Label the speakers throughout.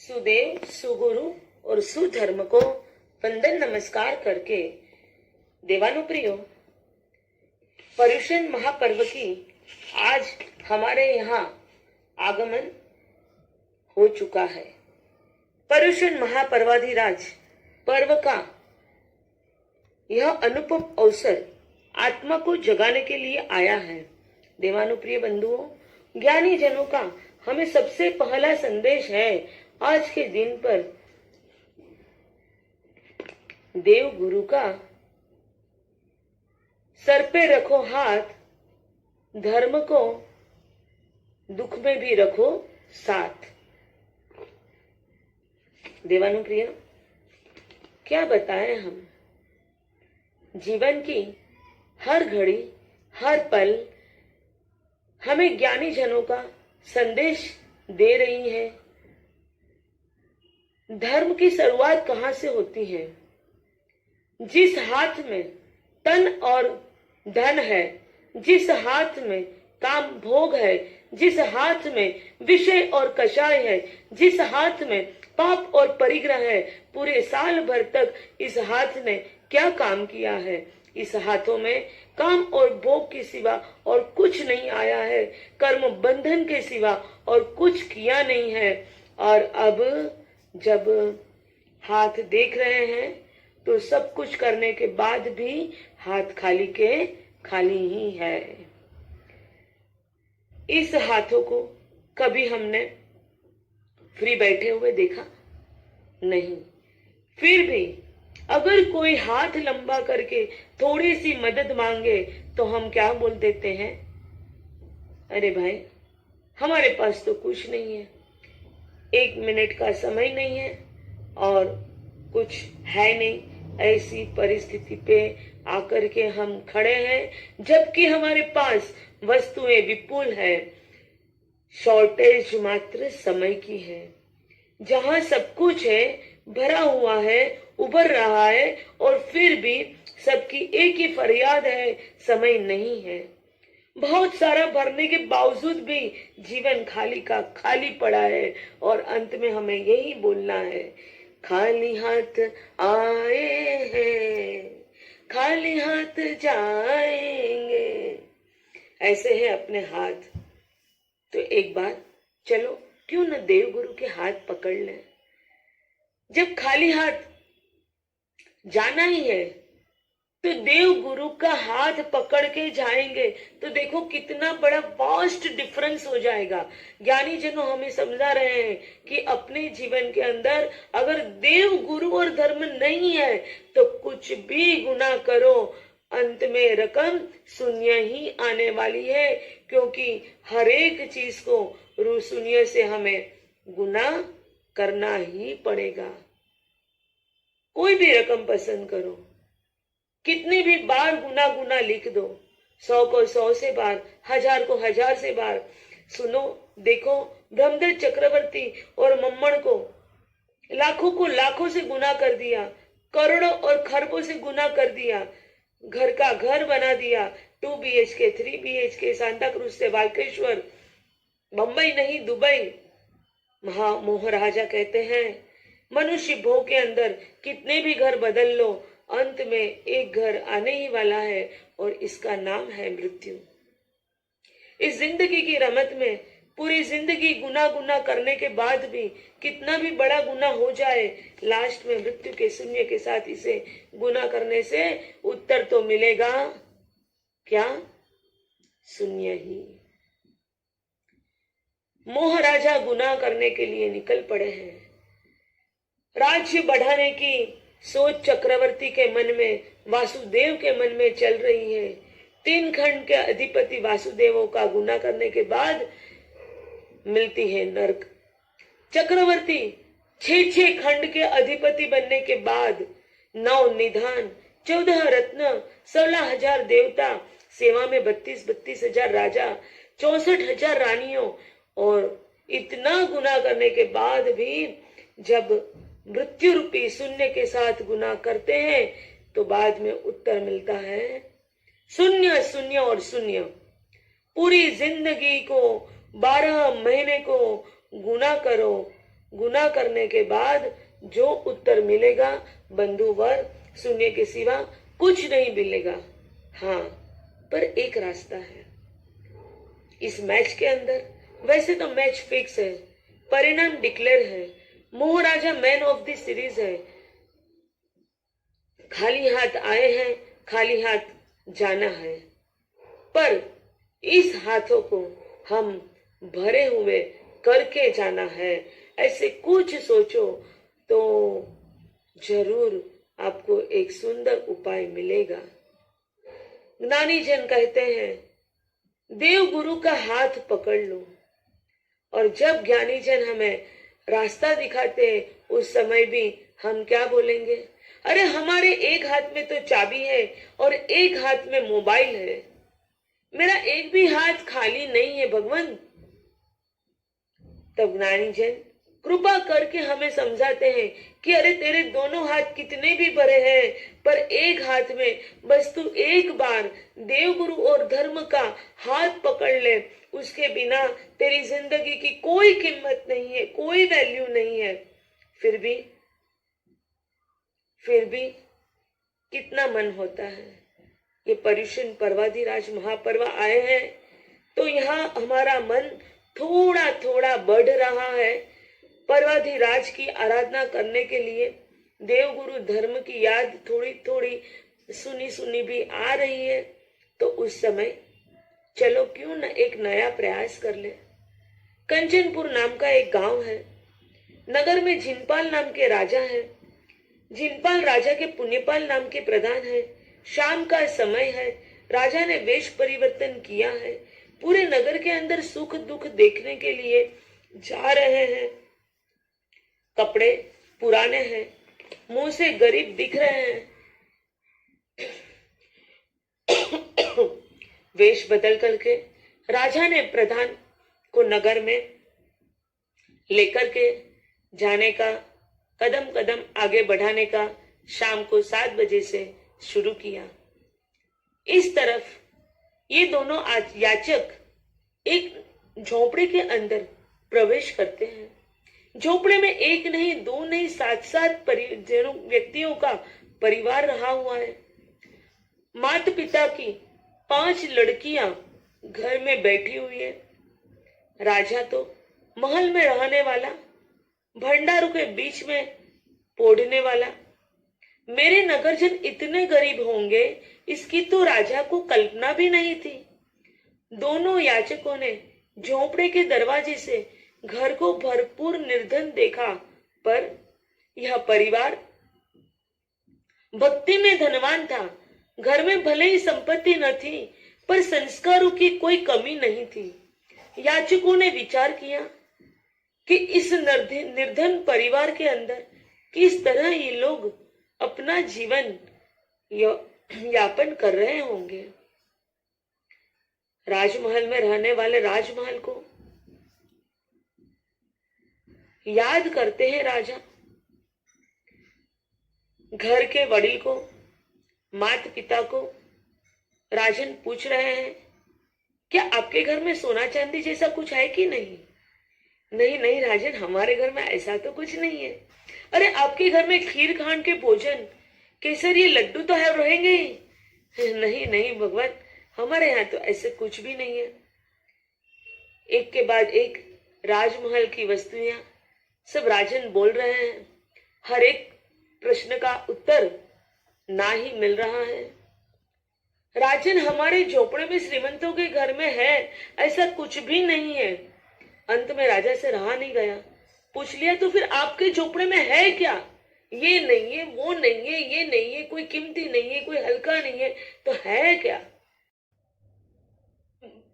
Speaker 1: सुदेव, सुगुरु और सुधर्म को वंदन नमस्कार करके देवानुप्रियो, पर्युषण महापर्व की आज हमारे यहाँ आगमन हो चुका है। पर्युषण महापर्वाधिराज पर्व का यह अनुपम अवसर आत्मा को जगाने के लिए आया है। देवानुप्रिय बंधुओं, ज्ञानी जनों का हमें सबसे पहला संदेश है आज के दिन पर देव गुरु का सर पे रखो हाथ, धर्म को दुख में भी रखो साथ। देवानुप्रिय, क्या बताएं हम, जीवन की हर घड़ी हर पल हमें ज्ञानी जनों का संदेश दे रही है। धर्म की शुरुआत कहां से होती है? जिस हाथ में तन और धन है, जिस हाथ में काम भोग है, जिस हाथ में विषय और कषाय है, जिस हाथ में पाप और परिग्रह है, पूरे साल भर तक इस हाथ ने क्या काम किया है? इस हाथों में काम और भोग के सिवा और कुछ नहीं आया है, कर्म बंधन के सिवा और कुछ किया नहीं है। और अब जब हाथ देख रहे हैं तो सब कुछ करने के बाद भी हाथ खाली के खाली ही है। इस हाथों को कभी हमने फ्री बैठे हुए देखा नहीं। फिर भी अगर कोई हाथ लंबा करके थोड़ी सी मदद मांगे तो हम क्या बोल देते हैं? अरे भाई, हमारे पास तो कुछ नहीं है, 1 मिनट का समय नहीं है और कुछ है नहीं। ऐसी परिस्थिति पे आकर के हम खड़े हैं, जबकि हमारे पास वस्तुएं विपुल है, शॉर्टेज मात्र समय की है। जहां सब कुछ है, भरा हुआ है, उभर रहा है, और फिर भी सबकी एक ही फरियाद है, समय नहीं है। बहुत सारा भरने के बावजूद भी जीवन खाली का खाली पड़ा है और अंत में हमें यही बोलना है, खाली हाथ आए हैं, खाली हाथ जाएंगे। ऐसे है अपने हाथ। तो एक बार चलो क्यों न देव गुरु के हाथ पकड़ लें। जब खाली हाथ जाना ही है तो देव गुरु का हाथ पकड़ के जाएंगे तो देखो कितना बड़ा वास्ट डिफरेंस हो जाएगा। ज्ञानी जनों हमें समझा रहे हैं कि अपने जीवन के अंदर अगर देव गुरु और धर्म नहीं है तो कुछ भी गुनाह करो, अंत में रकम शून्य ही आने वाली है, क्योंकि हर एक चीज को रू शून्य से हमें गुनाह करना ही पड़ेगा। कोई भी रकम पसंद करो, कितनी भी बार गुना गुना लिख दो, 100 को 100 से बार, 1000 को 1000 से बार। सुनो, देखो, ब्रह्मदेव चक्रवर्ती और मम्मण को लाखों को लाखों से गुना कर दिया, करोड़ों और खरबों से गुना कर दिया, घर का घर बना दिया, 2 BHK 3 BHK, सांता क्रूज से बालकेश्वर, बंबई नहीं दुबई। महाराजा कहते हैं मनुष्य भोग के अंदर कितने भी घर बदल लो, अंत में एक घर आने ही वाला है और इसका नाम है मृत्यु। इस जिंदगी की रमत में पूरी जिंदगी गुना गुना करने के बाद भी कितना भी बड़ा गुना हो जाए, लास्ट में मृत्यु के शून्य के साथ इसे गुना करने से उत्तर तो मिलेगा क्या? शून्य ही। मोह राजा गुनाह करने के लिए निकल पड़े हैं। राज्य बढ़ाने की सोच चक्रवर्ती के मन में, वासुदेव के मन में चल रही है। 3 खंड के अधिपति वासुदेवों का गुनाह करने के बाद मिलती है नरक। चक्रवर्ती 6 खंड के अधिपति बनने के बाद 9 निधान, 14 रत्न, 16,000 देवता, सेवा में 32 हजार राजा, 64,000 रानियों, और इतना गुनाह करने के बाद भी जब मृत्यु रूपी शून्य के साथ गुनाह करते हैं तो बाद में उत्तर मिलता है शून्य, शून्य और शून्य। पूरी जिंदगी को 12 महीने को गुना करो, गुनाह करने के बाद जो उत्तर मिलेगा बंधुवर शून्य के सिवा कुछ नहीं मिलेगा। हाँ, पर एक रास्ता है इस मैच के अंदर। वैसे तो मैच फिक्स है, परिणाम डिक्लेयर है, मोहराजा मैन ऑफ द सीरीज है। खाली हाथ आए हैं, खाली हाथ जाना है, पर इस हाथों को हम भरे हुए करके जाना है। ऐसे कुछ सोचो तो जरूर आपको एक सुंदर उपाय मिलेगा। ज्ञानी जन कहते हैं देव गुरु का हाथ पकड़ लो, और जब ज्ञानी जन हमें रास्ता दिखाते हैं उस समय भी हम क्या बोलेंगे? अरे हमारे एक हाथ में तो चाबी है और एक हाथ में मोबाइल है, मेरा एक भी हाथ खाली नहीं है भगवान। तब ज्ञानी जन कृपा करके हमें समझाते हैं कि अरे तेरे दोनों हाथ कितने भी भरे हैं, पर एक हाथ में बस तू एक बार देव गुरु और धर्म का हाथ पकड़ ले, उसके बिना तेरी जिंदगी की कोई कीमत नहीं है, कोई वैल्यू नहीं है। फिर भी कितना मन होता है। ये पर्युषण पर्वाधिराज महापर्व आए हैं तो यहाँ हमारा मन थोड़ा थोड़ा बढ़ रहा है। पर्वाधिराज की आराधना करने के लिए देव गुरु धर्म की याद थोड़ी थोड़ी सुनी सुनी भी आ रही है। तो उस समय चलो क्यों न एक नया प्रयास कर ले। कंचनपुर नाम का एक गांव है, नगर में जिनपाल नाम के राजा है। जिनपाल राजा के पुण्यपाल नाम के प्रधान है। शाम का समय है, राजा ने वेश परिवर्तन किया है, पूरे नगर के अंदर सुख दुख देखने के लिए जा रहे हैं। कपड़े पुराने हैं, मुंह से गरीब दिख रहे हैं। वेश बदल करके राजा ने प्रधान को नगर में लेकर के जाने का, कदम कदम आगे बढ़ाने का शाम को 7 बजे से शुरू किया। इस तरफ ये दोनों याचक एक झोपड़े के अंदर प्रवेश करते हैं। झोपड़े में एक नहीं, दो नहीं, 7-7 व्यक्तियों का परिवार रहा हुआ है। माता पिता की 5 लड़कियां घर में बैठी हुई है। राजा तो महल में रहने वाला, भंडारों के बीच में पोढ़ने वाला। मेरे नगरजन इतने गरीब होंगे इसकी तो राजा को कल्पना भी नहीं थी। दोनों याचकों ने झोपड़े के दरवाजे से घर को भरपूर निर्धन देखा, पर यह परिवार भक्ति में धनवान था। घर में भले ही संपत्ति न थी, पर संस्कारों की कोई कमी नहीं थी। याचकों ने विचार किया कि इस निर्धन परिवार के अंदर किस तरह ये लोग अपना जीवन यापन कर रहे होंगे। राजमहल में रहने वाले राजमहल को याद करते हैं राजा। घर के वडील को, माता पिता को राजन पूछ रहे हैं, क्या आपके घर में सोना चांदी जैसा कुछ है कि नहीं? नहीं नहीं राजन, हमारे घर में ऐसा तो कुछ नहीं है। अरे आपके घर में खीर खांड के भोजन, केसर, ये लड्डू तो है, रहेंगे ही। नहीं नहीं भगवान, हमारे यहाँ तो ऐसे कुछ भी नहीं है। एक के बाद एक राजमहल की वस्तुएं सब राजन बोल रहे हैं। हर एक प्रश्न का उत्तर ना ही मिल रहा है। राजन, हमारे झोपड़े में श्रीमंतों के घर में है ऐसा कुछ भी नहीं है। अंत में राजा से रहा नहीं गया, पूछ लिया, तो फिर आपके झोपड़े में है क्या? ये नहीं है, वो नहीं है, ये नहीं है, कोई कीमती नहीं है, कोई हल्का नहीं है, तो है क्या?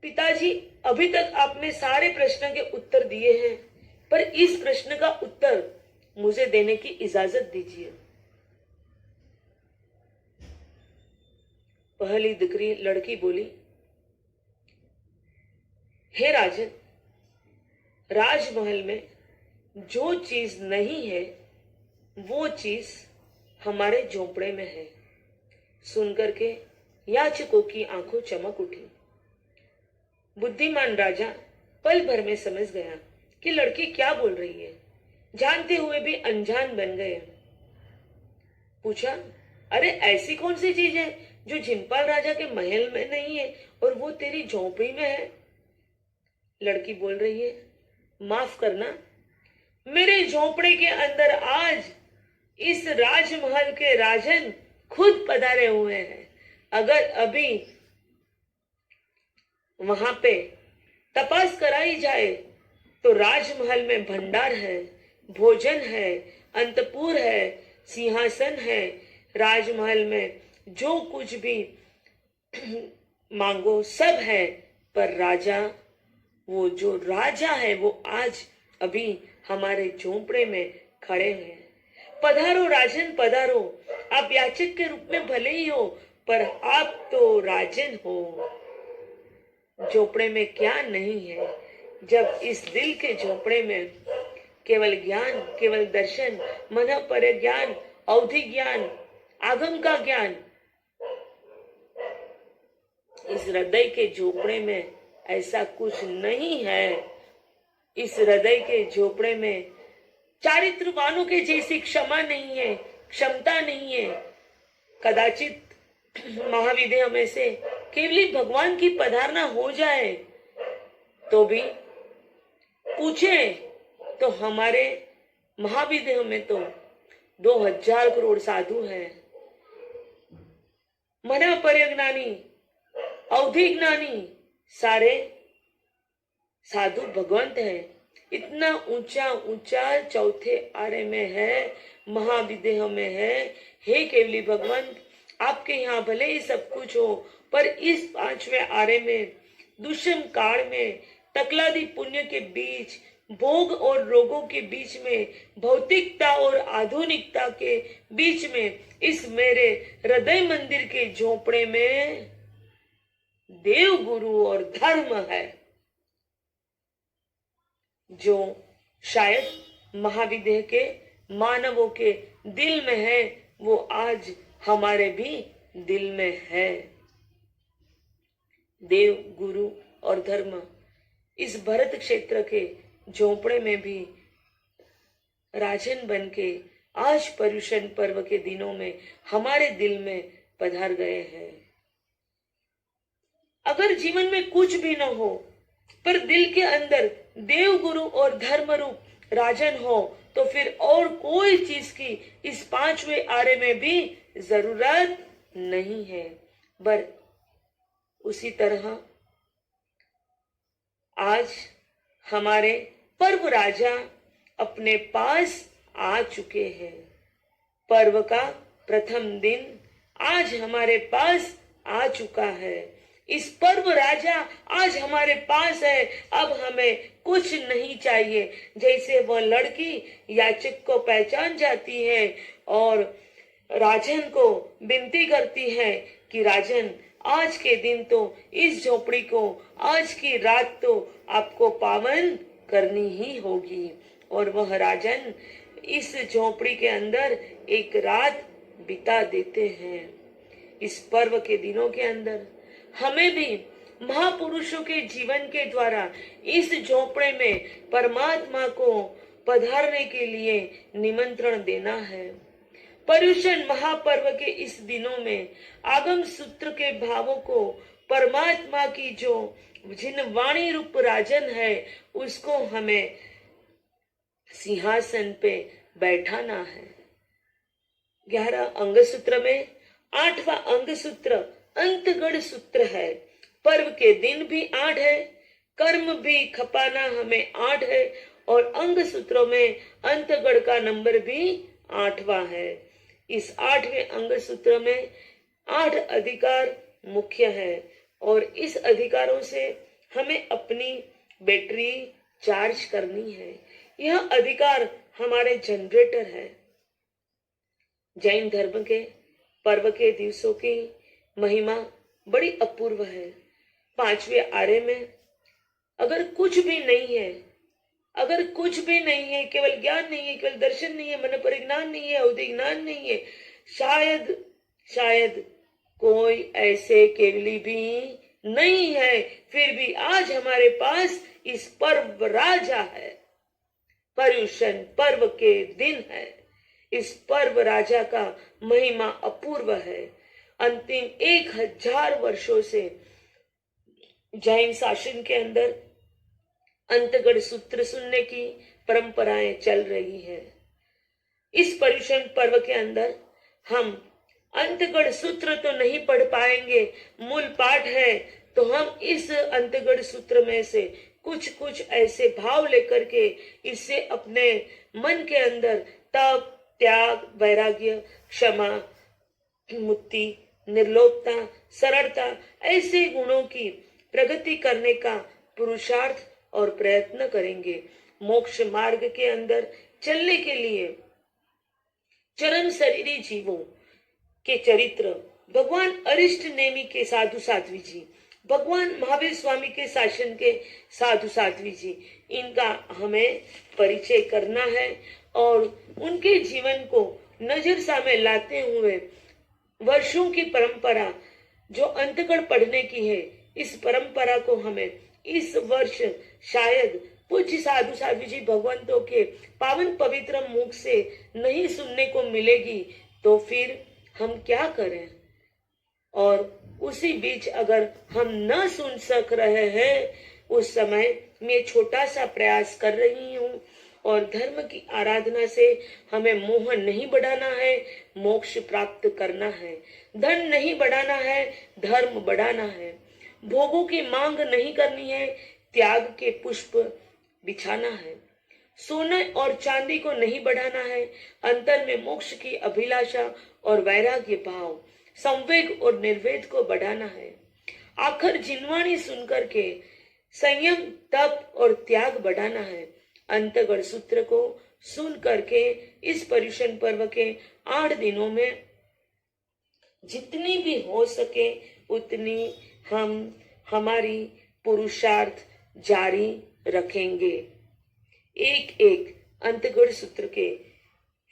Speaker 1: पिताजी, अभी तक आपने सारे प्रश्न के उत्तर दिए हैं, पर इस प्रश्न का उत्तर मुझे देने की इजाजत दीजिए। पहली दिकरी लड़की बोली, हे राजन, राजमहल में जो चीज नहीं है वो चीज हमारे झोपड़े में है। सुनकर के याचकों की आंखों चमक उठी। बुद्धिमान राजा पल भर में समझ गया कि लड़की क्या बोल रही है। जानते हुए भी अनजान बन गए। पूछा, अरे ऐसी कौन सी चीज है जो जिनपाल राजा के महल में नहीं है और वो तेरी झोपड़ी में है? लड़की बोल रही है, माफ करना, मेरे झोपड़े के अंदर आज इस राजमहल के राजन खुद पधारे हुए हैं। अगर अभी वहां पे तपास कराई जाए तो राजमहल में भंडार है, भोजन है, अंतपुर है, सिंहासन है। राजमहल में जो कुछ भी मांगो सब है, पर राजा, वो जो राजा है वो आज अभी हमारे झोंपड़े में खड़े हैं। पधारो राजन पधारो, आप याचक के रूप में भले ही हो, पर आप तो राजन हो। झोपड़े में क्या नहीं है? जब इस दिल के झोपड़े में केवल ज्ञान, केवल दर्शन, मन पर ज्ञान, अवधि ज्ञान, आगम का ज्ञान, इस हृदय के झोपड़े में ऐसा कुछ नहीं है। इस हृदय के झोपड़े में चारित्रवानों के जैसी क्षमा नहीं है, क्षमता नहीं है। कदाचित महाविद्या में से केवली भगवान की पधारना हो जाए तो भी पूछे तो हमारे महाविद्या में तो 2000 करोड़ साधु हैं। मना परज्ञानी, अवधि ज्ञानी सारे साधु भगवंत है। इतना ऊंचा ऊंचा चौथे आरे में है, महाविदेह में है। हे केवली भगवंत, आपके यहाँ भले ही सब कुछ हो, पर इस 5वें आरे में, दुष्म काल में, तकलादी पुण्य के बीच, भोग और रोगों के बीच में, भौतिकता और आधुनिकता के बीच में, इस मेरे हृदय मंदिर के झोपड़े में देव, गुरु और धर्म है, जो शायद महाविदेह के मानवों के दिल में है, वो आज हमारे भी दिल में है। देव, गुरु और धर्म इस भरत क्षेत्र के झोपड़े में भी राजन बन के आज पर्युषण पर्व के दिनों में हमारे दिल में पधार गए हैं। अगर जीवन में कुछ भी न हो, पर दिल के अंदर देव, गुरु और धर्म रूप राजन हो, तो फिर और कोई चीज की इस 5वें आरे में भी जरूरत नहीं है। पर उसी तरह आज हमारे पर्व राजा अपने पास आ चुके हैं। पर्व का प्रथम दिन आज हमारे पास आ चुका है। इस पर्व राजा आज हमारे पास है। अब हमें कुछ नहीं चाहिए। जैसे वह लड़की याचक को पहचान जाती है और राजन को विनती करती है कि राजन, आज के दिन तो इस झोपड़ी को, आज की रात तो आपको पावन करनी ही होगी। और वह राजन इस झोपड़ी के अंदर एक रात बिता देते हैं। इस पर्व के दिनों के अंदर हमें भी महापुरुषों के जीवन के द्वारा इस झोपड़े में परमात्मा को पधारने के लिए निमंत्रण देना है। पर्युषण महापर्व के इस दिनों में आगम सूत्र के भावों को परमात्मा की जो जिन वाणी रूप राजन है, उसको हमें सिंहासन पे बैठाना है। 11 अंग सूत्र में 8वां अंग सूत्र अंतगढ़ सूत्र है। पर्व के दिन भी 8 है, कर्म भी खपाना हमें 8 है, और अंग सूत्रों में अंतगढ़ का नंबर भी 8वां है। इस 8वें अंग सूत्र में 8 अधिकार मुख्य है, और इस अधिकारों से हमें अपनी बैटरी चार्ज करनी है। यह अधिकार हमारे जनरेटर है। जैन धर्म के पर्व के दिवसों की महिमा बड़ी अपूर्व है। 5वें आरे में अगर कुछ भी नहीं है, अगर कुछ भी नहीं है, केवल ज्ञान नहीं है, केवल दर्शन नहीं है, मन परिज्ञान नहीं है, अवधि ज्ञान नहीं है, शायद कोई ऐसे केवली भी नहीं है, फिर भी आज हमारे पास इस पर्व राजा है। पर्युषण पर्व के दिन है। इस पर्व राजा का महिमा अपूर्व है। अंतिम 1000 वर्षों से जैन शासन के अंदर अंतगढ़ सूत्र सुनने की परंपराएं चल रही है। इस पर्युषण पर्व के अंदर हम अंतगढ़ सूत्र तो नहीं पढ़ पाएंगे, मूल पाठ है, तो हम इस अंतगढ़ सूत्र में से कुछ कुछ ऐसे भाव लेकर के इससे अपने मन के अंदर तप, त्याग, वैराग्य, क्षमा, मुक्ति, निर्लोभता, सरलता ऐसे गुणों की प्रगति करने का पुरुषार्थ और प्रयत्न करेंगे। मोक्ष मार्ग के अंदर चलने के लिए चरम शरीरी जीवों के चरित्र भगवान अरिष्ट नेमी के साधु साध्वी जी, भगवान महावीर स्वामी के शासन के साधु साध्वी जी, इनका हमें परिचय करना है और उनके जीवन को नजर सामने लाते हुए वर्षों की परंपरा जो अंतगढ़ पढ़ने की है, इस परंपरा को हमें इस वर्ष शायद पूज्य साधु साध्वी जी भगवंतों के पावन पवित्र मुख से नहीं सुनने को मिलेगी, तो फिर हम क्या करें। और उसी बीच अगर हम न सुन सक रहे हैं, उस समय मैं छोटा सा प्रयास कर रही हूँ और धर्म की आराधना से हमें मोह नहीं बढ़ाना है, मोक्ष प्राप्त करना है। धन नहीं बढ़ाना है, धर्म बढ़ाना है। भोगों की मांग नहीं करनी है, त्याग के पुष्प बिछाना है। सोने और चांदी को नहीं बढ़ाना है, अंतर में मोक्ष की अभिलाषा और वैराग्य भाव, संवेग और निर्वेद को बढ़ाना है। आखिर जिनवाणी सुनकर के संयम, तप और त्याग बढ़ाना है। अंतगढ़ सूत्र को सुन करके इस पर्युषण पर्व के 8 दिनों में जितनी भी हो सके उतनी हम हमारी पुरुषार्थ जारी रखेंगे। एक एक अंतगढ़ सूत्र के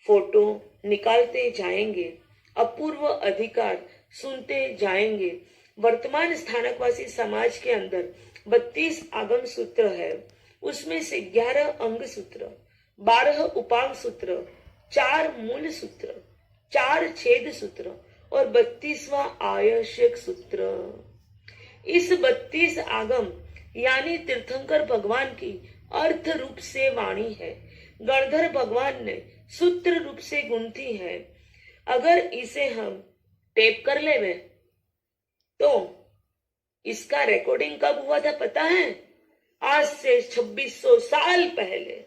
Speaker 1: फोटो निकालते जाएंगे, अपूर्व अधिकार सुनते जाएंगे। वर्तमान स्थानकवासी समाज के अंदर 32 आगम सूत्र है, उसमें से 11 अंग सूत्र, 12 उपांग सूत्र, 4 मूल सूत्र, 4 छेद सूत्र और 32वां आवश्यक सूत्र। इस 32 आगम यानी तीर्थंकर भगवान की अर्थ रूप से वाणी है, गणधर भगवान ने सूत्र रूप से गुंथी है। अगर इसे हम टेप कर ले तो इसका रिकॉर्डिंग कब हुआ था पता है? आज से 2600 साल पहले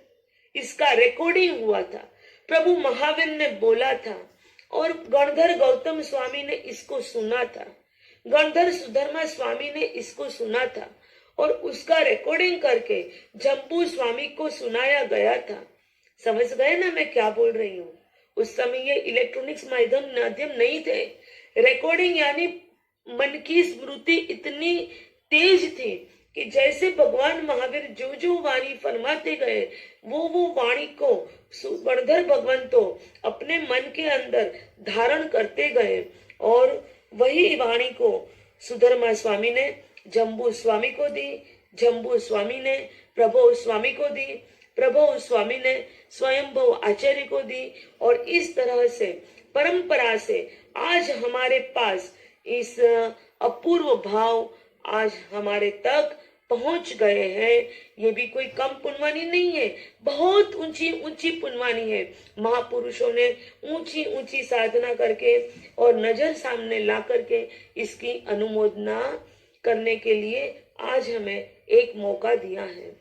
Speaker 1: इसका रिकॉर्डिंग हुआ था। प्रभु महावीर ने बोला था और गणधर गौतम स्वामी ने इसको सुना था, गणधर सुधर्मा स्वामी ने इसको सुना था और उसका रिकॉर्डिंग करके जम्बू स्वामी को सुनाया गया था। समझ गए ना मैं क्या बोल रही हूँ? उस समय ये इलेक्ट्रॉनिक्स माध्यम नहीं थे। रिकॉर्डिंग यानी मन की स्मृति इतनी तेज थी कि जैसे भगवान महावीर जो जो वाणी फरमाते गए वो वाणी को गणधर भगवान तो अपने मन के अंदर धारण करते गए और वही वाणी को सुधर्मा स्वामी ने जम्बू स्वामी को दी, जम्बू स्वामी ने प्रभु स्वामी को दी, प्रभु स्वामी ने स्वयंभू आचार्य को दी और इस तरह से परंपरा से आज हमारे पास इस अपूर्व भाव आज हमारे तक पहुंच गए हैं। ये भी कोई कम पुण्यवानी नहीं है, बहुत ऊंची ऊंची पुण्यवानी है। महापुरुषों ने ऊंची ऊंची साधना करके और नजर सामने ला करके इसकी अनुमोदना करने के लिए आज हमें एक मौका दिया है।